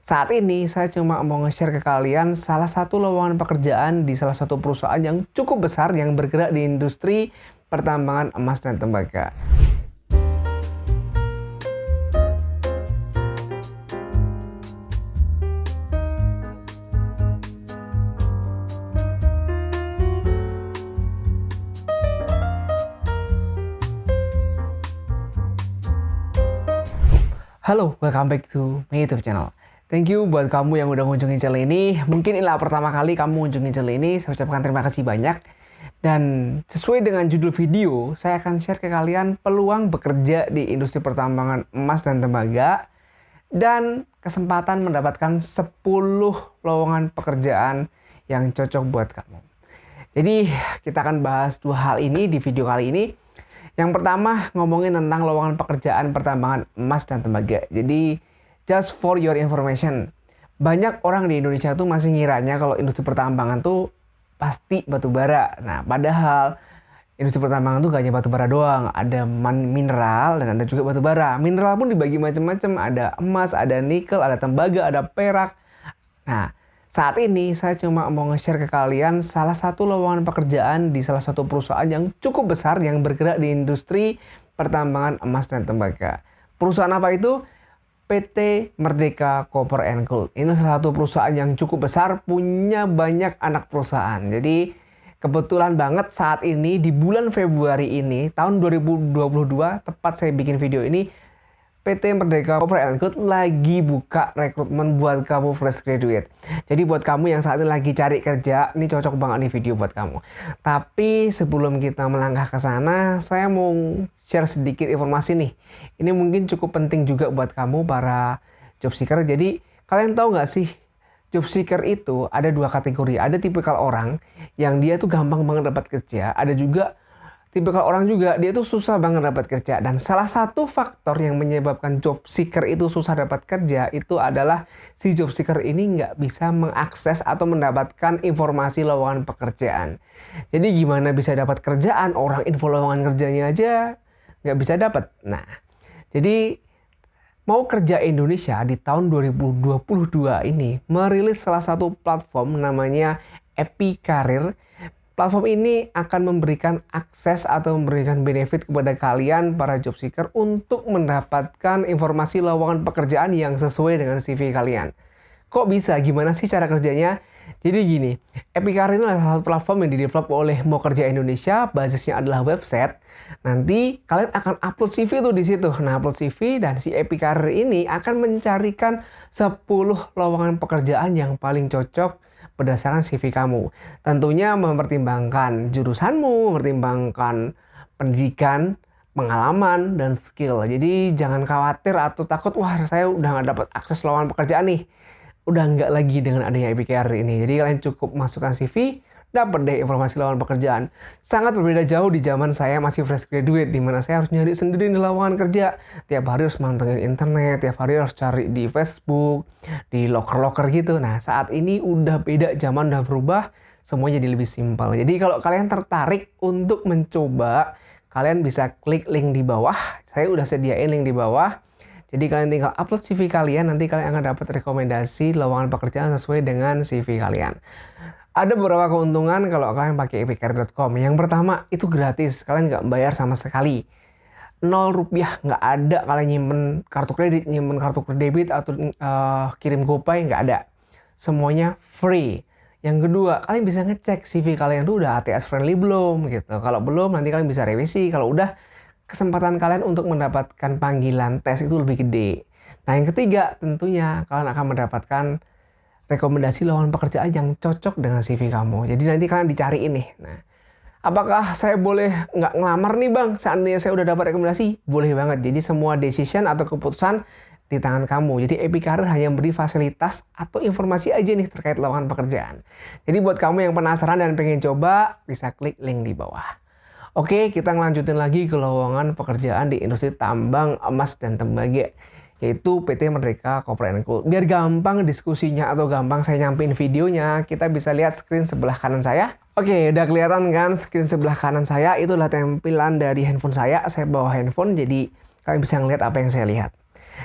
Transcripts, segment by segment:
Saat ini saya cuma mau nge-share ke kalian salah satu lowongan pekerjaan di salah satu perusahaan yang cukup besar yang bergerak di industri pertambangan emas dan tembaga. Halo, welcome back to my YouTube channel. Thank you buat kamu yang udah ngunjungin channel ini. Mungkin inilah pertama kali kamu ngunjungin channel ini. Saya ucapkan terima kasih banyak. Dan sesuai dengan judul video, saya akan share ke kalian peluang bekerja di industri pertambangan emas dan tembaga. Dan kesempatan mendapatkan 10 lowongan pekerjaan yang cocok buat kamu. Jadi kita akan bahas dua hal ini di video kali ini. Yang pertama ngomongin tentang lowongan pekerjaan pertambangan emas dan tembaga. Jadi just for your information, banyak orang di Indonesia tuh masih ngiranya kalau industri pertambangan tuh pasti batu bara. Nah padahal industri pertambangan tuh gak hanya batu bara doang, ada mineral dan ada juga batu bara. Mineral pun dibagi macam-macam, ada emas, ada nikel, ada tembaga, ada perak. Nah saat ini saya cuma mau nge-share ke kalian salah satu lowongan pekerjaan di salah satu perusahaan yang cukup besar yang bergerak di industri pertambangan emas dan tembaga. Perusahaan apa itu? PT Merdeka Copper and Gold. Ini salah satu perusahaan yang cukup besar, punya banyak anak perusahaan. Jadi kebetulan banget saat ini di bulan Februari ini tahun 2022, tepat saya bikin video ini, PT Merdeka Copper and Gold lagi buka rekrutmen buat kamu fresh graduate. Jadi buat kamu yang saat ini lagi cari kerja, ini cocok banget nih video buat kamu. Tapi sebelum kita melangkah ke sana, saya mau share sedikit informasi nih. Ini mungkin cukup penting juga buat kamu para job seeker. Jadi kalian tahu nggak sih, job seeker itu ada dua kategori. Ada tipikal orang yang dia tuh gampang banget dapat kerja. Ada juga tipikal orang juga, dia tuh susah banget dapat kerja. Dan salah satu faktor yang menyebabkan job seeker itu susah dapat kerja, itu adalah si job seeker ini nggak bisa mengakses atau mendapatkan informasi lowongan pekerjaan. Jadi gimana bisa dapat kerjaan? Orang info lowongan kerjanya aja nggak bisa dapat. Nah, jadi Mau Kerja Indonesia di tahun 2022 ini merilis salah satu platform namanya EpiKarir. Platform ini akan memberikan akses atau memberikan benefit kepada kalian para job seeker untuk mendapatkan informasi lowongan pekerjaan yang sesuai dengan CV kalian. Kok bisa? Gimana sih cara kerjanya? Jadi gini, EpiKarir ini adalah salah satu platform yang didevelop oleh Mau Kerja Indonesia, basisnya adalah website. Nanti kalian akan upload CV tuh di situ. Nah, upload CV dan si EpiKarir ini akan mencarikan 10 lowongan pekerjaan yang paling cocok berdasarkan CV kamu. Tentunya mempertimbangkan jurusanmu, mempertimbangkan pendidikan, pengalaman, dan skill. Jadi jangan khawatir atau takut, wah saya udah nggak dapat akses lowongan pekerjaan nih. Udah nggak lagi dengan adanya EpiKarir ini. Jadi kalian cukup masukkan CV, dapat deh informasi lowongan pekerjaan. Sangat berbeda jauh di zaman saya masih fresh graduate, di mana saya harus nyari sendiri di lowongan kerja. Tiap hari harus mantengin internet, tiap hari harus cari di Facebook, di loker-loker gitu. Nah, saat ini udah beda, zaman udah berubah, semuanya jadi lebih simpel. Jadi kalau kalian tertarik untuk mencoba, kalian bisa klik link di bawah. Saya udah sediain link di bawah. Jadi kalian tinggal upload CV kalian, nanti kalian akan dapat rekomendasi lowongan pekerjaan sesuai dengan CV kalian. Ada beberapa keuntungan kalau kalian pakai epikarir.com. Yang pertama, itu gratis. Kalian nggak bayar sama sekali. 0 rupiah, nggak ada kalian nyimpen kartu kredit, nyimpen kartu debit, atau kirim GoPay, nggak ada. Semuanya free. Yang kedua, kalian bisa ngecek CV kalian tuh udah ATS friendly belum gitu. Kalau belum, nanti kalian bisa revisi. Kalau udah, kesempatan kalian untuk mendapatkan panggilan tes itu lebih gede. Nah, yang ketiga, tentunya kalian akan mendapatkan rekomendasi lowongan pekerjaan yang cocok dengan CV kamu. Jadi nanti kalian dicariin nih. Nah, apakah saya boleh nggak ngelamar nih bang? Seandainya saya udah dapat rekomendasi? Boleh banget. Jadi semua decision atau keputusan di tangan kamu. Jadi EpiKarir hanya memberi fasilitas atau informasi aja nih terkait lowongan pekerjaan. Jadi buat kamu yang penasaran dan pengen coba, bisa klik link di bawah. Oke, kita ngelanjutin lagi ke lowongan pekerjaan di industri tambang emas dan tembaga, yaitu PT Merdeka Copper and Gold. Biar gampang diskusinya atau gampang saya nyampein videonya, kita bisa lihat screen sebelah kanan saya. Oke, udah kelihatan kan screen sebelah kanan saya? Itulah tampilan dari handphone saya. Saya bawa handphone, jadi kalian bisa ngeliat apa yang saya lihat.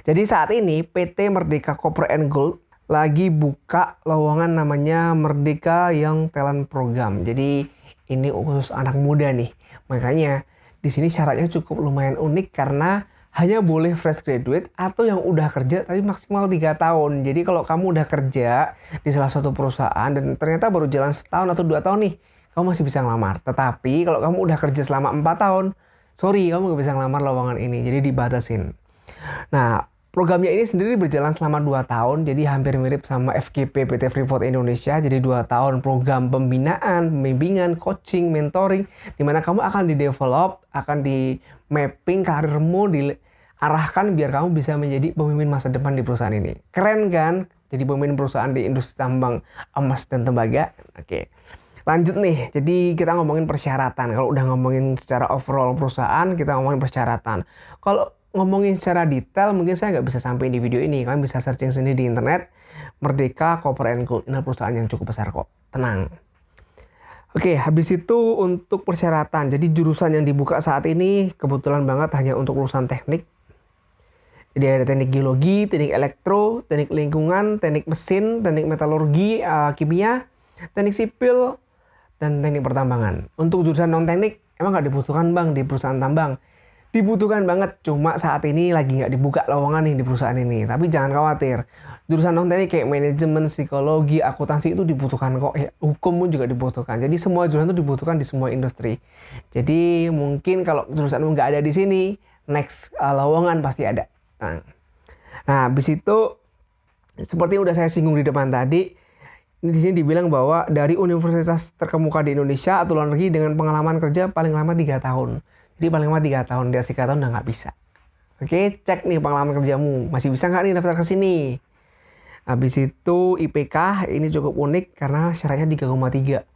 Jadi saat ini PT Merdeka Copper and Gold lagi buka lowongan namanya Merdeka Young Talent Program. Jadi ini khusus anak muda nih. Makanya di sini syaratnya cukup lumayan unik karena hanya boleh fresh graduate atau yang udah kerja tapi maksimal 3 tahun. Jadi kalau kamu udah kerja di salah satu perusahaan dan ternyata baru jalan setahun atau 2 tahun nih, kamu masih bisa ngelamar. Tetapi kalau kamu udah kerja selama 4 tahun, sorry kamu gak bisa ngelamar lowongan ini. Jadi dibatasin. Nah, programnya ini sendiri berjalan selama 2 tahun, jadi hampir mirip sama FGP PT Freeport Indonesia. Jadi 2 tahun program pembinaan, pembimbingan, coaching, mentoring, di mana kamu akan di-develop, akan di-mapping karirmu, diarahkan biar kamu bisa menjadi pemimpin masa depan di perusahaan ini. Keren kan? Jadi pemimpin perusahaan di industri tambang emas dan tembaga. Oke. Lanjut nih, jadi kita ngomongin persyaratan. Kalau udah ngomongin secara overall perusahaan, kita ngomongin persyaratan. Kalau ngomongin secara detail mungkin saya nggak bisa sampai di video ini. Kalian bisa searching sendiri di internet. Merdeka Copper and Gold. Ini perusahaan yang cukup besar kok. Tenang. Oke, habis itu untuk persyaratan. Jadi jurusan yang dibuka saat ini kebetulan banget hanya untuk lulusan teknik. Jadi ada teknik geologi, teknik elektro, teknik lingkungan, teknik mesin, teknik metalurgi, kimia, teknik sipil, dan teknik pertambangan. Untuk jurusan non teknik emang nggak dibutuhkan bang di perusahaan tambang. Dibutuhkan banget, cuma saat ini lagi nggak dibuka lowongan nih di perusahaan ini. Tapi jangan khawatir, jurusan non teknik kayak manajemen, psikologi, akuntansi itu dibutuhkan kok. Hukum pun juga dibutuhkan. Jadi semua jurusan itu dibutuhkan di semua industri. Jadi mungkin kalau jurusanmu nggak ada di sini, next lowongan pasti ada. Nah, habis itu seperti yang udah saya singgung di depan tadi, di sini dibilang bahwa dari universitas terkemuka di Indonesia atau luar negeri dengan pengalaman kerja paling lama 3 tahun. Jadi paling lama 3 tahun, di atas 3 tahun udah nggak bisa. Oke, cek nih pengalaman kerjamu. Masih bisa nggak nih daftar ke sini? Habis itu IPK ini cukup unik karena syaratnya 3,3.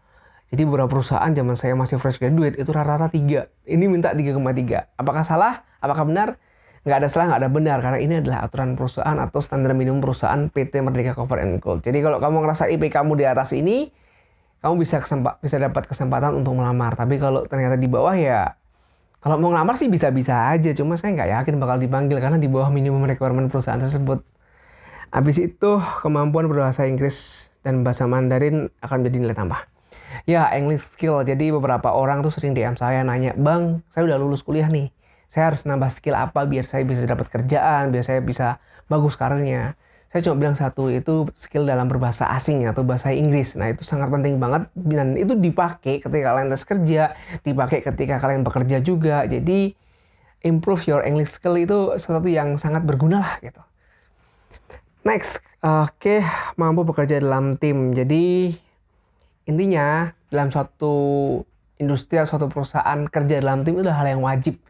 Jadi beberapa perusahaan zaman saya masih fresh graduate itu rata-rata 3. Ini minta 3,3. Apakah salah? Apakah benar? Nggak ada salah, nggak ada benar. Karena ini adalah aturan perusahaan atau standar minimum perusahaan PT Merdeka Copper and Gold. Jadi kalau kamu ngerasa IPK-mu di atas ini, kamu bisa dapat kesempatan untuk melamar. Tapi kalau ternyata di bawah ya, kalau mau ngelamar sih bisa-bisa aja, cuma saya nggak yakin bakal dipanggil karena di bawah minimum requirement perusahaan tersebut. Habis itu, kemampuan berbahasa Inggris dan bahasa Mandarin akan menjadi nilai tambah. Ya, English skill. Jadi beberapa orang tuh sering DM saya nanya, Bang, saya udah lulus kuliah nih. Saya harus nambah skill apa biar saya bisa dapat kerjaan, biar saya bisa bagus karirnya. Saya cuma bilang satu, itu skill dalam berbahasa asing atau bahasa Inggris. Nah, itu sangat penting banget dan itu dipakai ketika kalian tes kerja, dipakai ketika kalian bekerja juga. Jadi, improve your English skill itu sesuatu yang sangat berguna lah gitu. Next, oke, mampu bekerja dalam tim. Jadi, intinya dalam suatu industri atau suatu perusahaan kerja dalam tim itu adalah hal yang wajib.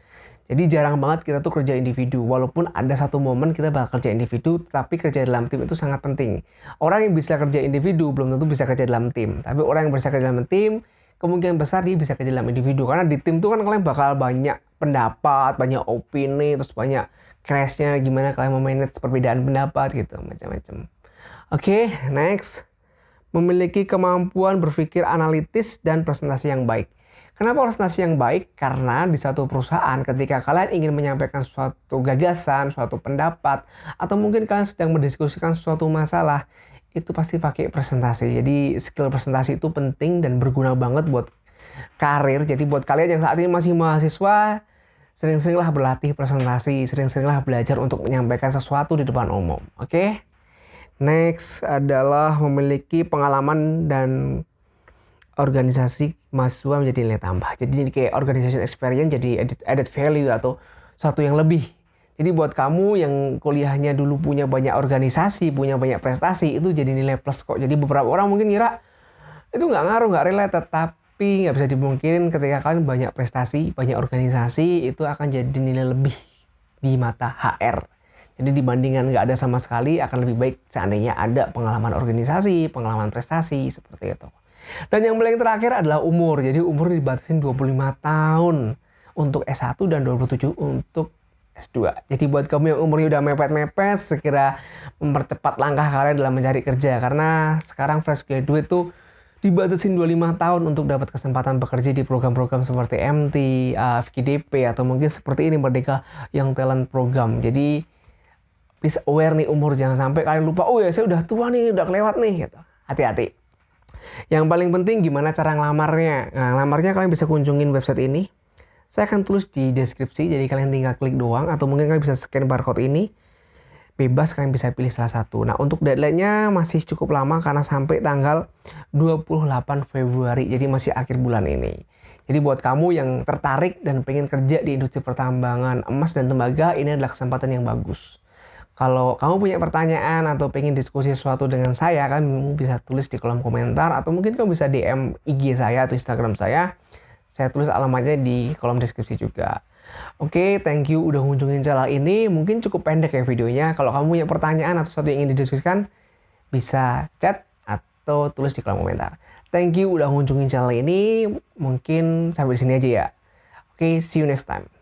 Jadi jarang banget kita tuh kerja individu. Walaupun ada satu momen kita bakal kerja individu, tapi kerja dalam tim itu sangat penting. Orang yang bisa kerja individu belum tentu bisa kerja dalam tim. Tapi orang yang bisa kerja dalam tim, kemungkinan besar dia bisa kerja dalam individu. Karena di tim tuh kan kalian bakal banyak pendapat, banyak opini, terus banyak clash-nya gimana kalian memanage perbedaan pendapat gitu, macam-macam. Oke, next. Memiliki kemampuan berpikir analitis dan presentasi yang baik. Kenapa presentasi yang baik? Karena di satu perusahaan ketika kalian ingin menyampaikan suatu gagasan, suatu pendapat, atau mungkin kalian sedang mendiskusikan suatu masalah, itu pasti pakai presentasi. Jadi skill presentasi itu penting dan berguna banget buat karir. Jadi buat kalian yang saat ini masih mahasiswa, sering-seringlah berlatih presentasi, sering-seringlah belajar untuk menyampaikan sesuatu di depan umum. Oke? Next adalah memiliki pengalaman dan organisasi mahasiswa menjadi nilai tambah. Jadi kayak organization experience jadi added value atau sesuatu yang lebih. Jadi buat kamu yang kuliahnya dulu punya banyak organisasi, punya banyak prestasi, itu jadi nilai plus kok. Jadi beberapa orang mungkin kira itu nggak ngaruh, nggak relate, tapi nggak bisa dimungkinin ketika kalian banyak prestasi, banyak organisasi, itu akan jadi nilai lebih di mata HR. Jadi dibandingkan nggak ada sama sekali, akan lebih baik seandainya ada pengalaman organisasi, pengalaman prestasi, seperti itu. Dan yang paling terakhir adalah umur. Jadi umur dibatasin 25 tahun untuk S1 dan 27 untuk S2. Jadi buat kamu yang umurnya udah mepet-mepet, segera mempercepat langkah kalian dalam mencari kerja. Karena sekarang fresh graduate tuh dibatasin 25 tahun untuk dapat kesempatan bekerja di program-program seperti MT, FGDP, atau mungkin seperti ini Merdeka Young Talent Program. Jadi please aware nih umur, jangan sampai kalian lupa, oh ya saya udah tua nih, udah kelewat nih gitu. Hati-hati. Yang paling penting gimana cara ngelamarnya. Nah, ngelamarnya kalian bisa kunjungin website ini. Saya akan tulis di deskripsi, jadi kalian tinggal klik doang, atau mungkin kalian bisa scan barcode ini. Bebas, kalian bisa pilih salah satu. Nah, untuk deadline-nya masih cukup lama karena sampai tanggal 28 Februari, jadi masih akhir bulan ini. Jadi buat kamu yang tertarik dan pengen kerja di industri pertambangan emas dan tembaga, ini adalah kesempatan yang bagus. Kalau kamu punya pertanyaan atau pengen diskusi sesuatu dengan saya, kamu bisa tulis di kolom komentar, atau mungkin kamu bisa DM IG saya atau Instagram saya. Saya tulis alamatnya di kolom deskripsi juga. Oke, thank you udah kunjungin channel ini. Mungkin cukup pendek ya videonya. Kalau kamu punya pertanyaan atau sesuatu yang ingin didiskusikan, bisa chat atau tulis di kolom komentar. Thank you udah kunjungin channel ini. Mungkin sampai di sini aja ya. Oke, see you next time.